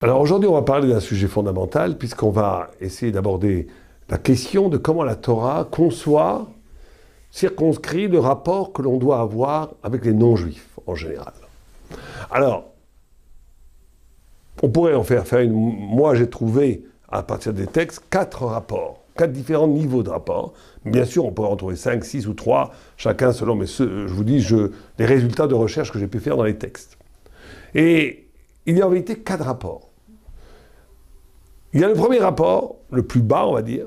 Alors aujourd'hui, on va parler d'un sujet fondamental puisqu'on va essayer d'aborder la question de comment la Torah conçoit, circonscrit le rapport que l'on doit avoir avec les non-juifs en général. Alors, on pourrait en faire une... Moi, j'ai trouvé, à partir des textes, 4 rapports, 4 différents niveaux de rapports. Bien sûr, on pourrait en trouver 5, 6 ou 3, chacun selon, mais je vous dis, les résultats de recherche que j'ai pu faire dans les textes. Et il y a en vérité 4 rapports. Il y a le premier rapport, le plus bas, on va dire,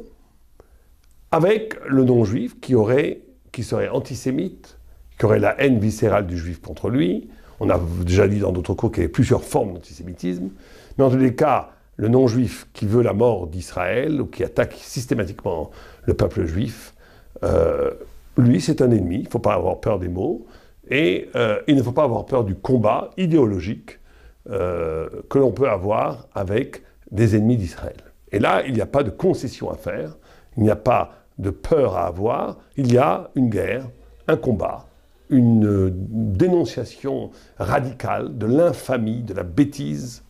avec le non-juif qui serait antisémite, qui aurait la haine viscérale du juif contre lui. On a déjà dit dans d'autres cours qu'il y avait plusieurs formes d'antisémitisme. Mais en tous les cas, le non-juif qui veut la mort d'Israël ou qui attaque systématiquement le peuple juif, lui, c'est un ennemi. Il ne faut pas avoir peur des mots. Et il ne faut pas avoir peur du combat idéologique que l'on peut avoir avec des ennemis d'Israël. Et là, il n'y a pas de concession à faire, il n'y a pas de peur à avoir, il y a une guerre, un combat, une dénonciation radicale de l'infamie, de la bêtise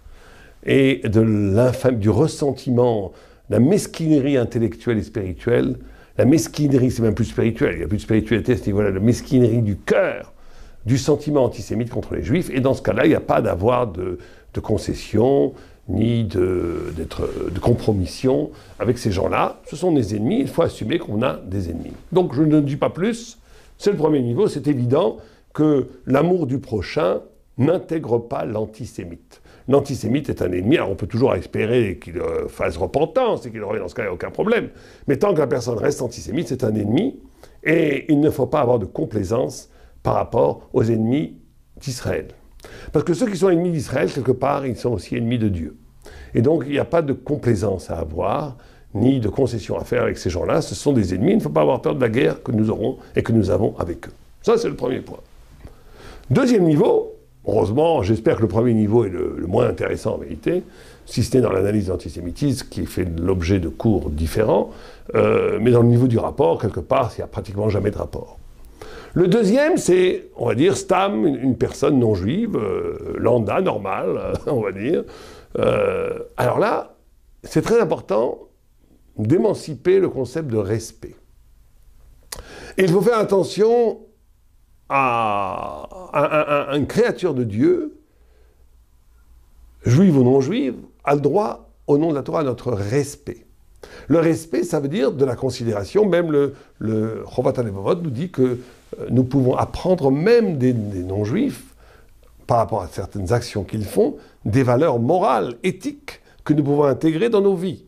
et de l'infamie, du ressentiment, la mesquinerie intellectuelle et spirituelle. La mesquinerie, c'est même plus spirituel, il n'y a plus de spiritualité à ce niveau-là, la mesquinerie du cœur, du sentiment antisémite contre les juifs, et dans ce cas-là, il n'y a pas d'avoir de concession, ni de compromission avec ces gens-là. Ce sont des ennemis, il faut assumer qu'on a des ennemis. Donc je ne dis pas plus, c'est le premier niveau, c'est évident que l'amour du prochain n'intègre pas l'antisémite. L'antisémite est un ennemi, alors on peut toujours espérer qu'il fasse repentance et qu'il aurait dans ce cas aucun problème, mais tant que la personne reste antisémite, c'est un ennemi, et il ne faut pas avoir de complaisance par rapport aux ennemis d'Israël. Parce que ceux qui sont ennemis d'Israël, quelque part, ils sont aussi ennemis de Dieu. Et donc, il n'y a pas de complaisance à avoir, ni de concession à faire avec ces gens-là. Ce sont des ennemis, il ne faut pas avoir peur de la guerre que nous aurons et que nous avons avec eux. Ça, c'est le premier point. Deuxième niveau, heureusement, j'espère que le premier niveau est le moins intéressant en vérité, si ce n'est dans l'analyse d'antisémitisme, qui fait l'objet de cours différents, mais dans le niveau du rapport, quelque part, il n'y a pratiquement jamais de rapport. Le deuxième, c'est, on va dire, Stam, une personne non juive, lambda, normale, on va dire. Alors là, c'est très important d'émanciper le concept de respect. Et il faut faire attention à une créature de Dieu, juive ou non juive, a le droit, au nom de la Torah, à notre respect. Le respect, ça veut dire de la considération. Même le Chovat HaLevavot nous dit que nous pouvons apprendre même des non-juifs, par rapport à certaines actions qu'ils font, des valeurs morales, éthiques, que nous pouvons intégrer dans nos vies.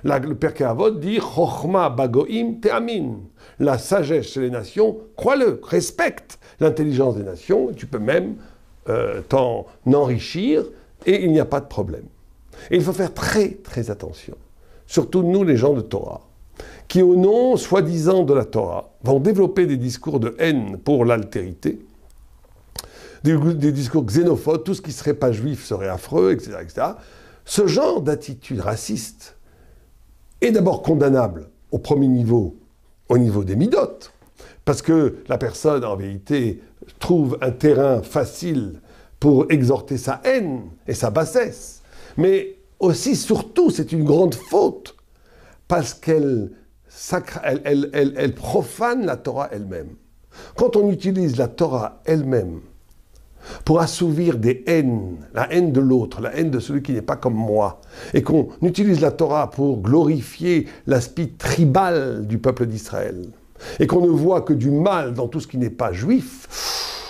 Là, le Pirkei Avot dit « Chochma bagoim te'amin ». La sagesse chez les nations, crois-le, respecte l'intelligence des nations, tu peux même t'en enrichir, et il n'y a pas de problème. Et il faut faire très, très attention. Surtout nous, les gens de Torah, qui au nom, soi-disant, de la Torah, vont développer des discours de haine pour l'altérité, des discours xénophobes, tout ce qui ne serait pas juif serait affreux, etc., etc. Ce genre d'attitude raciste est d'abord condamnable au premier niveau, au niveau des midotes, parce que la personne, en vérité, trouve un terrain facile pour exhorter sa haine et sa bassesse. Mais aussi, surtout, c'est une grande faute, parce qu'elle profane la Torah elle-même. Quand on utilise la Torah elle-même pour assouvir des haines, la haine de l'autre, la haine de celui qui n'est pas comme moi, et qu'on utilise la Torah pour glorifier l'aspect tribal du peuple d'Israël, et qu'on ne voit que du mal dans tout ce qui n'est pas juif,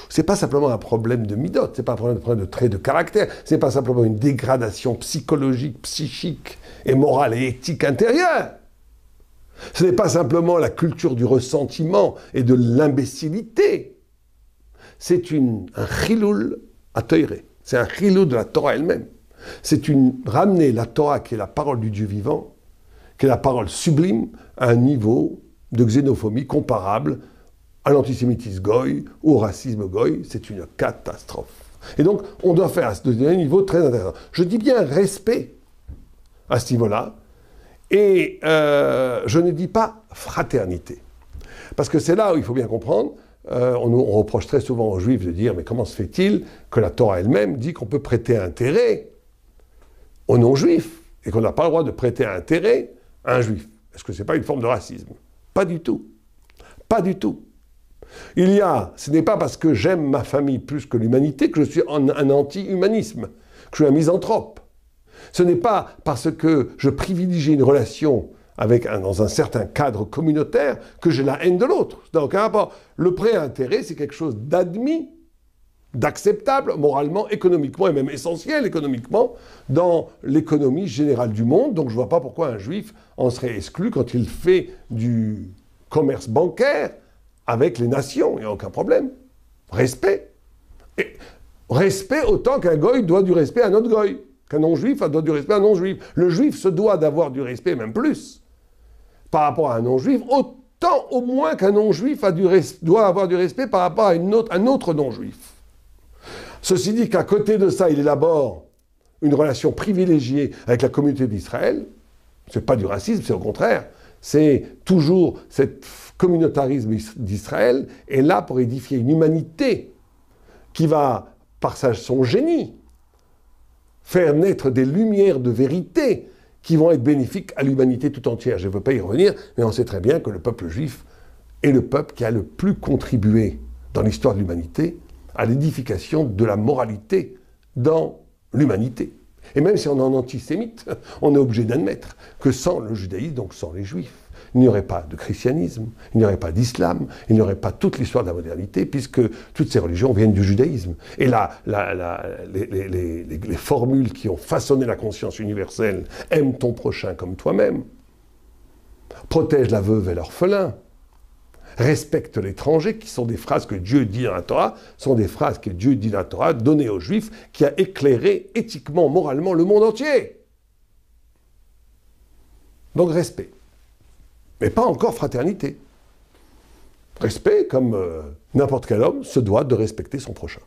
c'est pas simplement un problème de midot, c'est pas un problème de trait de caractère, c'est pas simplement une dégradation psychologique, psychique et morale et éthique intérieure. Ce n'est pas simplement la culture du ressentiment et de l'imbécilité. C'est un chiloul à teiré. C'est un chiloul de la Torah elle-même. C'est ramener la Torah, qui est la parole du Dieu vivant, qui est la parole sublime, à un niveau de xénophobie comparable à l'antisémitisme goy ou au racisme goy. C'est une catastrophe. Et donc, on doit faire à ce deuxième niveau très intéressant. Je dis bien respect à ce niveau-là, et je ne dis pas fraternité. Parce que c'est là où il faut bien comprendre, on reproche très souvent aux Juifs de dire « mais comment se fait-il que la Torah elle-même dit qu'on peut prêter intérêt aux non-juifs et qu'on n'a pas le droit de prêter intérêt à un juif. Est-ce que ce n'est pas une forme de racisme? Pas du tout. Pas du tout. Ce n'est pas parce que j'aime ma famille plus que l'humanité que je suis un anti-humanisme, que je suis un misanthrope. Ce n'est pas parce que je privilégie une relation dans un certain cadre communautaire que j'ai la haine de l'autre. Ça n'a aucun rapport. Le prêt-intérêt, c'est quelque chose d'admis, d'acceptable moralement, économiquement et même essentiel économiquement dans l'économie générale du monde. Donc je ne vois pas pourquoi un juif en serait exclu quand il fait du commerce bancaire avec les nations. Il n'y a aucun problème. Respect. Et respect autant qu'un goy doit du respect à un autre goy. Qu'un non-juif doit du respect à un non-juif. Le juif se doit d'avoir du respect, même plus, par rapport à un non-juif, autant au moins qu'un non-juif doit avoir du respect par rapport à un autre non-juif. Ceci dit qu'à côté de ça, il élabore une relation privilégiée avec la communauté d'Israël. Ce n'est pas du racisme, c'est au contraire. C'est toujours cet communautarisme d'Israël est là pour édifier une humanité qui va, par son génie, faire naître des lumières de vérité qui vont être bénéfiques à l'humanité tout entière. Je ne veux pas y revenir, mais on sait très bien que le peuple juif est le peuple qui a le plus contribué dans l'histoire de l'humanité à l'édification de la moralité dans l'humanité. Et même si on est en antisémite, on est obligé d'admettre que sans le judaïsme, donc sans les juifs, il n'y aurait pas de christianisme, il n'y aurait pas d'islam, il n'y aurait pas toute l'histoire de la modernité, puisque toutes ces religions viennent du judaïsme. Et là, les formules qui ont façonné la conscience universelle, aime ton prochain comme toi-même, protège la veuve et l'orphelin, respecte l'étranger, qui sont des phrases que Dieu dit dans la Torah, sont des phrases que Dieu dit dans la Torah, données aux Juifs, qui a éclairé éthiquement, moralement le monde entier. Donc respect. Mais pas encore fraternité. Respect, comme n'importe quel homme, se doit de respecter son prochain.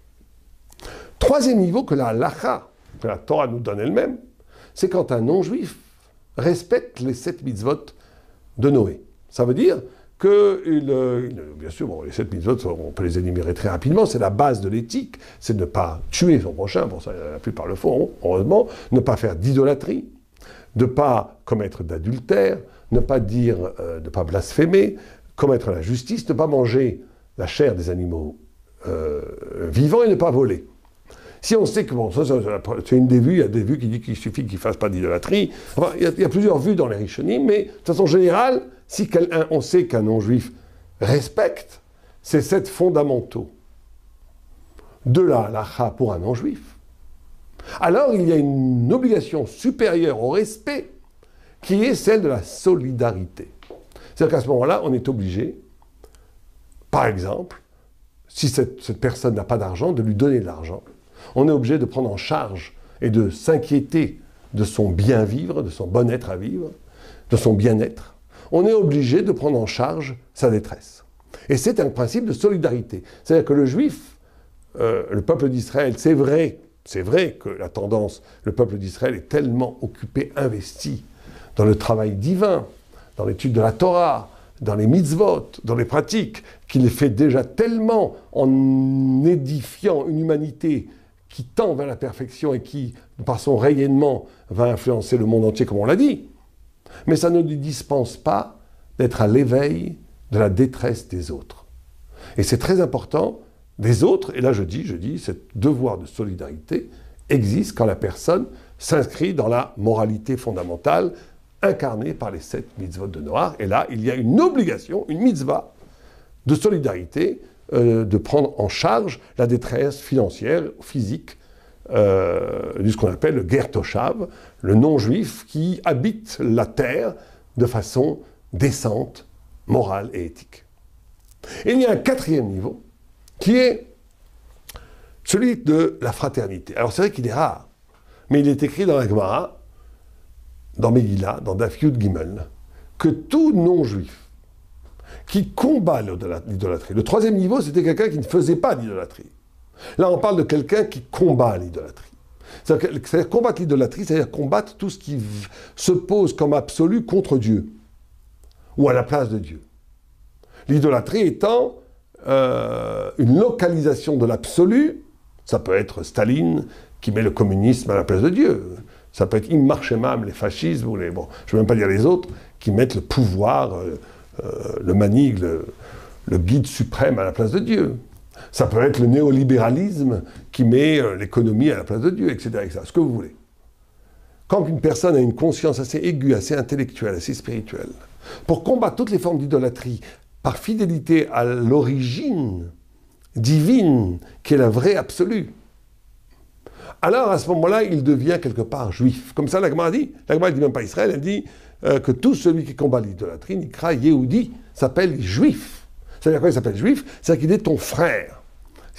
Troisième niveau que la halacha, que la Torah nous donne elle-même, c'est quand un non-juif respecte les 7 mitzvot de Noé. Ça veut dire que, bien sûr, bon, les 7 mitzvot, on peut les énumérer très rapidement, c'est la base de l'éthique, c'est de ne pas tuer son prochain, pour ça la plupart le font, heureusement, ne pas faire d'idolâtrie, de ne pas commettre d'adultère, ne pas dire, ne pas blasphémer, commettre la justice, ne pas manger la chair des animaux vivants et ne pas voler. Si on sait que, bon, ça c'est une des vues, il y a des vues qui disent qu'il suffit qu'il ne fasse pas d'idolâtrie. Enfin, il y a plusieurs vues dans les Rishonim, mais de façon générale, si on sait qu'un non-juif respecte ces 7 fondamentaux de la halacha pour un non-juif, alors il y a une obligation supérieure au respect qui est celle de la solidarité. C'est-à-dire qu'à ce moment-là, on est obligé, par exemple, si cette personne n'a pas d'argent, de lui donner de l'argent. On est obligé de prendre en charge et de s'inquiéter de son bien-vivre, de son bon-être à vivre, de son bien-être. On est obligé de prendre en charge sa détresse. Et c'est un principe de solidarité. C'est-à-dire que le juif, le peuple d'Israël, c'est vrai que la tendance, le peuple d'Israël est tellement occupé, investi dans le travail divin, dans l'étude de la Torah, dans les mitzvot, dans les pratiques, qu'il fait déjà tellement en édifiant une humanité qui tend vers la perfection et qui, par son rayonnement, va influencer le monde entier, comme on l'a dit. Mais ça ne lui dispense pas d'être à l'éveil de la détresse des autres. Et c'est très important, des autres, et là je dis, ce devoir de solidarité existe quand la personne s'inscrit dans la moralité fondamentale incarnée par les 7 mitzvot de Noach. Et là, il y a une obligation, une mitzvah de solidarité, de prendre en charge la détresse financière, physique, de ce qu'on appelle le ger toshav, le non-juif qui habite la terre de façon décente, morale et éthique. Et il y a un 4e niveau, qui est celui de la fraternité. Alors c'est vrai qu'il est rare, mais il est écrit dans la Gemara, dans Megillah, dans Daf Yud Gimel, que tout non-juif qui combat l'idolâtrie. Le 3e niveau, c'était quelqu'un qui ne faisait pas d'idolâtrie. Là, on parle de quelqu'un qui combat l'idolâtrie. C'est-à-dire combattre l'idolâtrie, c'est-à-dire combattre tout ce qui se pose comme absolu contre Dieu, ou à la place de Dieu. L'idolâtrie étant une localisation de l'absolu, ça peut être Staline qui met le communisme à la place de Dieu. Ça peut être immarchemam, les fascistes, ou les, bon, je ne veux même pas dire les autres, qui mettent le pouvoir, le manigle, le guide suprême à la place de Dieu. Ça peut être le néolibéralisme qui met l'économie à la place de Dieu, etc., etc. Ce que vous voulez. Quand une personne a une conscience assez aiguë, assez intellectuelle, assez spirituelle, pour combattre toutes les formes d'idolâtrie, par fidélité à l'origine divine, qui est la vraie absolue, alors à ce moment-là, il devient quelque part juif. Comme ça, la Gemara dit. La Gemara ne dit même pas Israël, elle dit que tout celui qui combat l'idolâtrie, Nikra Yehudi, s'appelle juif. C'est-à-dire quoi il s'appelle juif? C'est-à-dire qu'il est ton frère.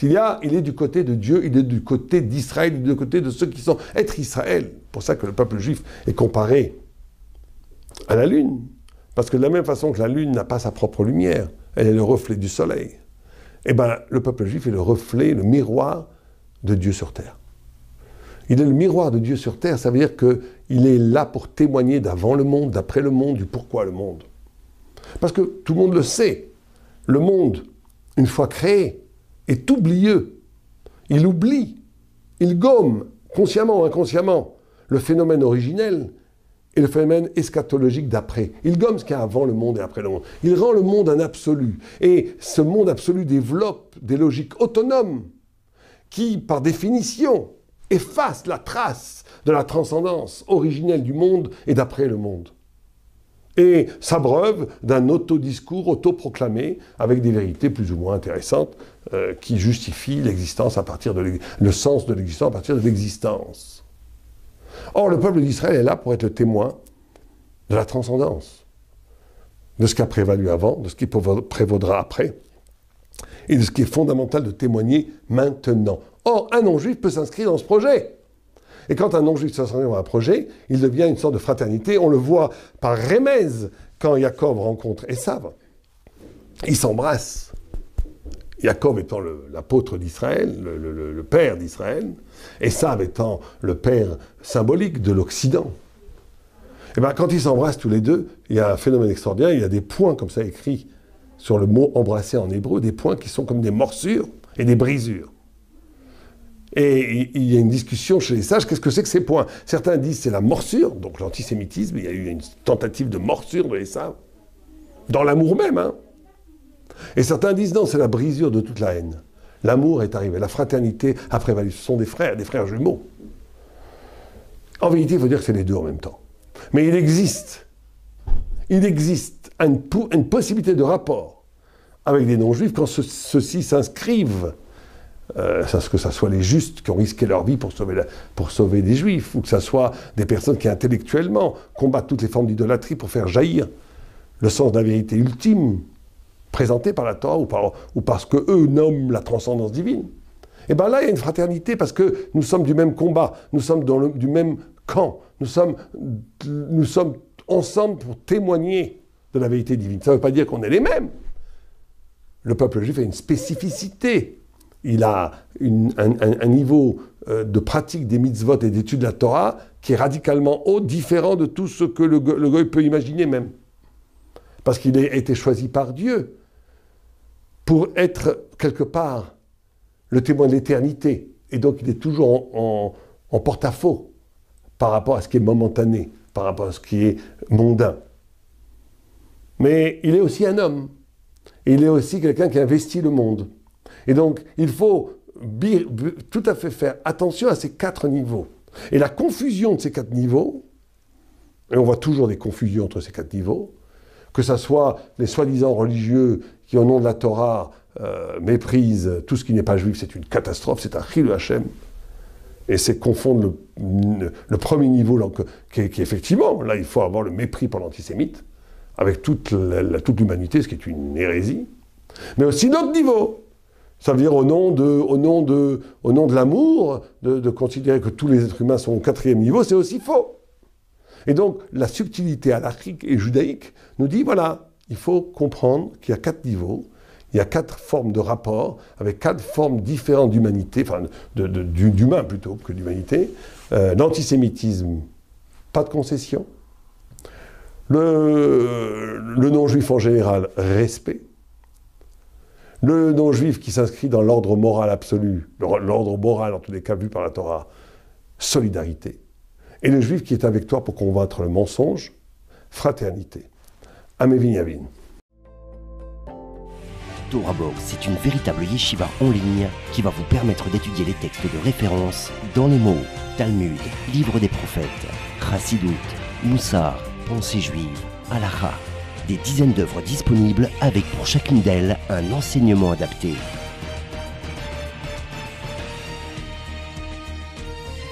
Il est du côté de Dieu, il est du côté d'Israël, il est du côté de ceux qui sont être Israël. C'est pour ça que le peuple juif est comparé à la lune. Parce que de la même façon que la lune n'a pas sa propre lumière, elle est le reflet du soleil. Eh bien, le peuple juif est le reflet, le miroir de Dieu sur terre. Il est le miroir de Dieu sur terre, ça veut dire qu'il est là pour témoigner d'avant le monde, d'après le monde, du pourquoi le monde. Parce que tout le monde le sait, le monde, une fois créé, est oublieux. Il oublie, il gomme, consciemment ou inconsciemment, le phénomène originel et le phénomène eschatologique d'après. Il gomme ce qu'il y a avant le monde et après le monde. Il rend le monde un absolu. Et ce monde absolu développe des logiques autonomes qui, par définition, efface la trace de la transcendance originelle du monde et d'après le monde. Et s'abreuve d'un autodiscours autoproclamé avec des vérités plus ou moins intéressantes qui justifient l'existence à partir de le sens de l'existence à partir de l'existence. Or, le peuple d'Israël est là pour être le témoin de la transcendance, de ce qui a prévalu avant, de ce qui prévaudra après, et de ce qui est fondamental de témoigner maintenant. Or, un non-juif peut s'inscrire dans ce projet. Et quand un non-juif s'inscrit dans un projet, il devient une sorte de fraternité. On le voit par Rémez, quand Jacob rencontre Esav. Ils s'embrassent. Jacob étant l'apôtre d'Israël, le père d'Israël, Esav étant le père symbolique de l'Occident. Et bien, quand ils s'embrassent tous les deux, il y a un phénomène extraordinaire, il y a des points comme ça écrits sur le mot embrasser en hébreu, des points qui sont comme des morsures et des brisures. Et il y a une discussion chez les sages, qu'est-ce que c'est que ces points? Certains disent c'est la morsure, donc l'antisémitisme, il y a eu une tentative de morsure de Esav, dans l'amour même. Hein. Et certains disent non, c'est la brisure de toute la haine. L'amour est arrivé, la fraternité a prévalu, ce sont des frères jumeaux. En vérité, il faut dire que c'est les deux en même temps. Mais il existe une possibilité de rapport avec des non-juifs quand ceux-ci s'inscrivent, que ce soit les justes qui ont risqué leur vie pour sauver des juifs, ou que ce soit des personnes qui intellectuellement combattent toutes les formes d'idolâtrie pour faire jaillir le sens de la vérité ultime présentée par la Torah ou parce qu'eux nomment la transcendance divine. Et bien là, il y a une fraternité parce que nous sommes du même combat, nous sommes du même camp, nous sommes ensemble pour témoigner de la vérité divine. Ça ne veut pas dire qu'on est les mêmes. Le peuple juif a une spécificité. Il a un niveau de pratique des mitzvot et d'étude de la Torah qui est radicalement haut, différent de tout ce que le goy peut imaginer même. Parce qu'il a été choisi par Dieu pour être quelque part le témoin de l'éternité. Et donc il est toujours en porte-à-faux par rapport à ce qui est momentané, par rapport à ce qui est mondain. Mais il est aussi un homme. Et il est aussi quelqu'un qui investit le monde. Et donc, il faut tout à fait faire attention à ces 4 niveaux. Et la confusion de ces 4 niveaux, et on voit toujours des confusions entre ces 4 niveaux, que ce soit les soi-disant religieux qui, au nom de la Torah, méprisent tout ce qui n'est pas juif, c'est une catastrophe, c'est un chilul Hashem. Et c'est confondre le premier niveau, qui effectivement, là, il faut avoir le mépris pour l'antisémite, avec toute l'humanité, ce qui est une hérésie. Mais aussi d'autres niveaux. Ça veut dire au nom de l'amour, de considérer que tous les êtres humains sont au 4e niveau, c'est aussi faux. Et donc, la subtilité halachique et judaïque nous dit, voilà, il faut comprendre qu'il y a 4 niveaux, il y a 4 formes de rapport, avec 4 formes différentes d'humanité, enfin, d'humain plutôt que d'humanité. L'antisémitisme, pas de concession. Le non-juif en général, respect. Le non-juif qui s'inscrit dans l'ordre moral absolu, l'ordre moral en tous les cas vu par la Torah, solidarité. Et le juif qui est avec toi pour combattre le mensonge, fraternité. Amé Vignavin. TorahBox, c'est une véritable yeshiva en ligne qui va vous permettre d'étudier les textes de référence dans les mots Talmud, Livre des prophètes, Chassidut, Moussar, Pensée juive, Halakha. Des dizaines d'œuvres disponibles avec pour chacune d'elles un enseignement adapté.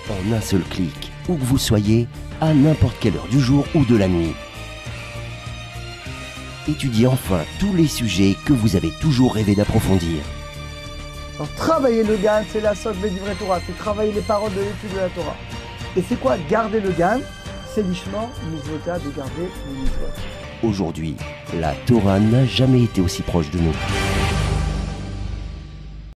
En un seul clic, où que vous soyez, à n'importe quelle heure du jour ou de la nuit. Étudiez enfin tous les sujets que vous avez toujours rêvé d'approfondir. Alors, travailler le GAN, c'est la socle du vrai Torah, c'est travailler les paroles de l'étude de la Torah. Et c'est quoi garder le GAN? C'est l'ishma, mitzvota, de garder le mitzvot. Aujourd'hui, la Torah n'a jamais été aussi proche de nous.